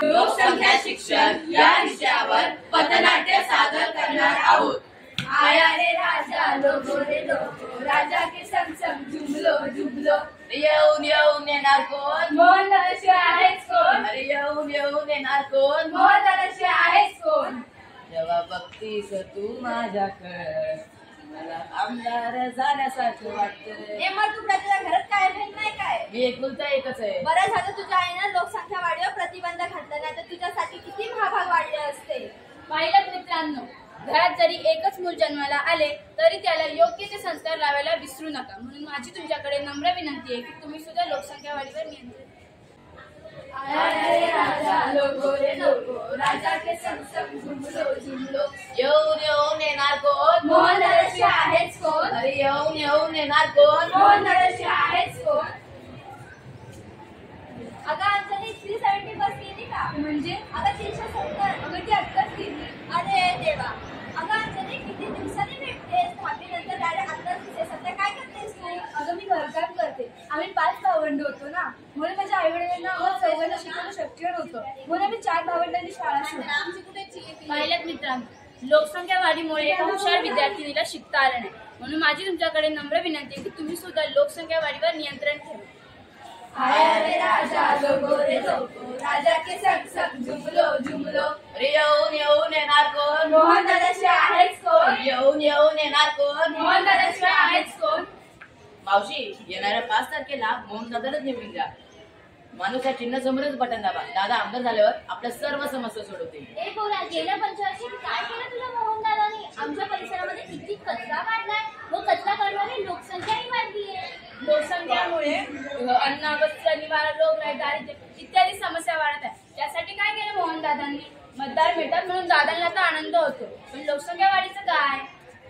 लोकसंख्या शिक्षण या विषयावर पथनाट्य सादर करणार आहोत। आया रे राजा लोगो रे लोगो, राजा के संग संग जुमलो जुमलो। येऊन येऊन येणार कोण? मोहन दादाशिवाय आहेच कोण? अरे येऊन येऊन येणार कोण? मोहन दादाशिवाय आहेच कोण? जेव्हा बघतीस तू माझ्याकडे, मला आमदार झाल्यासारखं वाटतं। मग तू तुझ्या घरात काय माहित नाही काय? मी एकुलता एकच आहे। बरं झालं तुझ्या आईनं लोकसंख्या वाढीवर प्रतिबंध घातला, नाही तर तुझ्यासाठी किती महाभाग वाढले असते। पाहिलं मित्रांनो, घरात जरी एकच मूल जन्माला आले तरी त्याला योग्य ते संस्कार लावायला विसरू नका। म्हणून माझी तुमच्याकडे नम्र विनंती आहे की तुम्ही सुद्धा लोकसंख्या वाढीवर नियंत्रण आया रे राजा लोगो रे लोगो, राजा के संग संग जुमलो जुमलो। येऊन येऊन येणार कोण? मोहन दादाशिवाय आहेच कोण? अरे येऊन येऊन येणार कोण? मोहन दादाशिवाय आहेच कोण? अगं अंजली 370 बस गेली का? म्हणजे अगं 370, अगं ती आत्ताच गेली। अरे देवा, अगं अंजली किती दिवसांनी भेटतेस, दहावीनंतर डायरेक्ट आत्ताच दिसते। सध्या काय करतेस तू? अगं मी घरकाम करते। आम्ही 5 भावंड होतो ना, म्हणून माझ्या आई वडिलांना आम्हाला चौघांना शिकवणं शक्य नव्हतं, म्हणून आम्ही 4 भावंडांनी शाळा शिकलो। पाहिलं मित्रांनो, लोकसंख्या वाढीमुळे एका हुशार विद्यार्थिनीला शिकता आलं नाही। म्हणून माझी तुमच्याकडे नम्र विनंती आहे की तुम्ही सुद्धा लोकसंख्या वाढीवर नियंत्रण ठेवा। आया रे राजा लोगो रे लोगो, राजा के संग संग जुमलो जुमलो। अरे येऊन येऊन येणार कोण? मोहन दादाशिवाय आहेच कोण? येऊन येऊन येणार कोण? मोहन दादाशिवाय आहेच कोण? मावशी, येणाऱ्या 5 तारखेला मोहन दादालाच निवडून द्या। माणूस या चिन्ह समोरच बटन दाबा। दादा आमदार झाल्यावर आपल्या सर्व समस्या सोडवतील। ए बोला, गेल्या पंचवर्षीत काय केलं तुझ्या मोहन दादानी? आमच्या परिसरामध्ये किती कचरा काढलाय व कचरा काढणारी लोकसंख्याही वाढली आहे। लोकसंख्येमुळे अन्न, वस्त्र, निवारा, रोगराई, दारिद्र्य इत्यादी समस्या वाढत आहे। त्यासाठी काय केलं मोहन दादांनी? मतदार मिळतात म्हणून दादांना तर आनंद होतो, पण लोकसंख्या वाढीचं काय?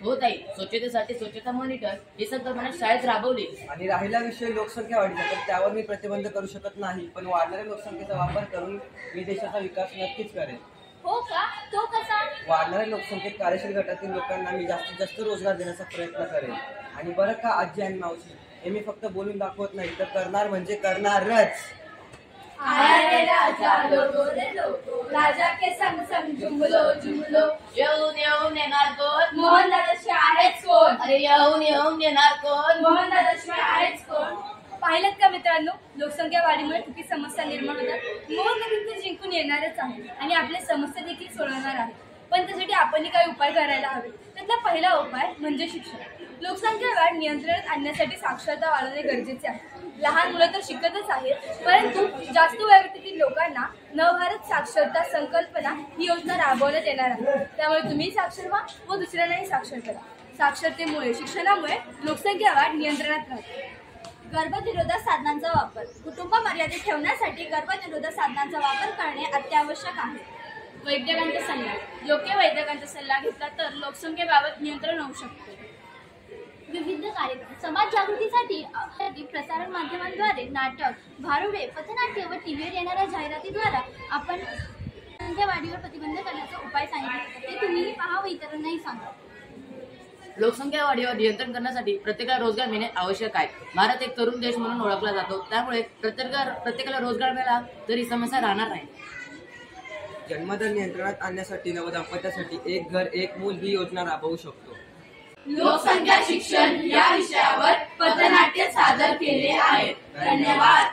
हो ताई, स्वच्छतेसाठी स्वच्छता मॉनिटर ही संकल्पना शाळेत राबवली। आणि राहिला विषय लोकसंख्या वाढीचा, तर त्यावर मी प्रतिबंध करू शकत नाही, पण वाढणाऱ्या लोकसंख्येचा वापर करून मी देशाचा विकास नक्कीच करेन। हो का? तो कसा? वाढणाऱ्या लोकसंख्येत कार्यशील गटातील लोकांना मी जास्तीत जास्त रोजगार देण्याचा प्रयत्न करेन। आणि बरं का आजी आणि मावशी, हे मी फक्त बोलून दाखवत नाही, तर करणार म्हणजे करणारच। आया रे राजा लोगो रे लोगो, राजा के संग संग जुमलो जुमलो। येऊन येऊन येणार कोण? मोहन दादाशिवाय आहेच कोण? अरे येऊन येऊन येणार कोण? मोहन दादाशिवाय आहेच कोण? पाहिलं का मित्रांनो, लोकसंख्या वाढीमुळे किती समस्या निर्माण होतात। मोहन दादा जिंकून येणारच आहे आणि आपल्या समस्या देखील सोडवणार आहे, पण त्यासाठी आपणही काही उपाय करायला हवे। त्यातला पहिला उपाय म्हणजे शिक्षण। लोकसंख्या वाढ नियंत्रणात आणण्यासाठी साक्षरता वाढवणे गरजेचे आहे। लहान मुलं तर शिकतच आहेत, परंतु जास्त वयोगटातील लोकांना नवभारत साक्षरता संकल्पना ही योजना राबवण्यात येणार आहे। त्यामुळे तुम्ही साक्षर व्हा व दुसऱ्यांनाही साक्षर करा। साक्षरतेमुळे, शिक्षणामुळे लोकसंख्या वाढ नियंत्रणात राहते। गर्भनिरोधक साधनांचा वापर। कुटुंब मर्यादित ठेवण्यासाठी गर्भनिरोधक साधनांचा वापर करणे अत्यावश्यक आहे। वैद्यकांचा सल्ला। योग्य वैद्यकांचा सल्ला घेतला तर लोकसंख्येबाबत नियंत्रण होऊ शकते। विविध कार्यक्रम। समाज जागृतीसाठी प्रसारण माध्यमांद्वारे नाटक, भारुडे, पथनाट्य व टीव्हीवर येणाऱ्या जाहिरातीद्वारा आपण लोकसंख्या वाढीवर प्रतिबंध करण्याचा उपाय सांगितले, ते तुम्हीही पहा व इतरांनाही सांगा। लोकसंख्या वाढीवर नियंत्रण करण्यासाठी प्रत्येकाला रोजगार मिळणे आवश्यक आहे। भारत एक तरुण देश म्हणून ओळखला जातो, त्यामुळे प्रत्येकाला रोजगार मिळाला तरी समस्या राहणार नाही। जन्मदर नियंत्रणात आणण्यासाठी नवदंपत्यासाठी एक घर एक मूल ही योजना राबवू शकतो। लोकसंख्या शिक्षण या विषयावर पथनाट्य सादर केले आहे। धन्यवाद।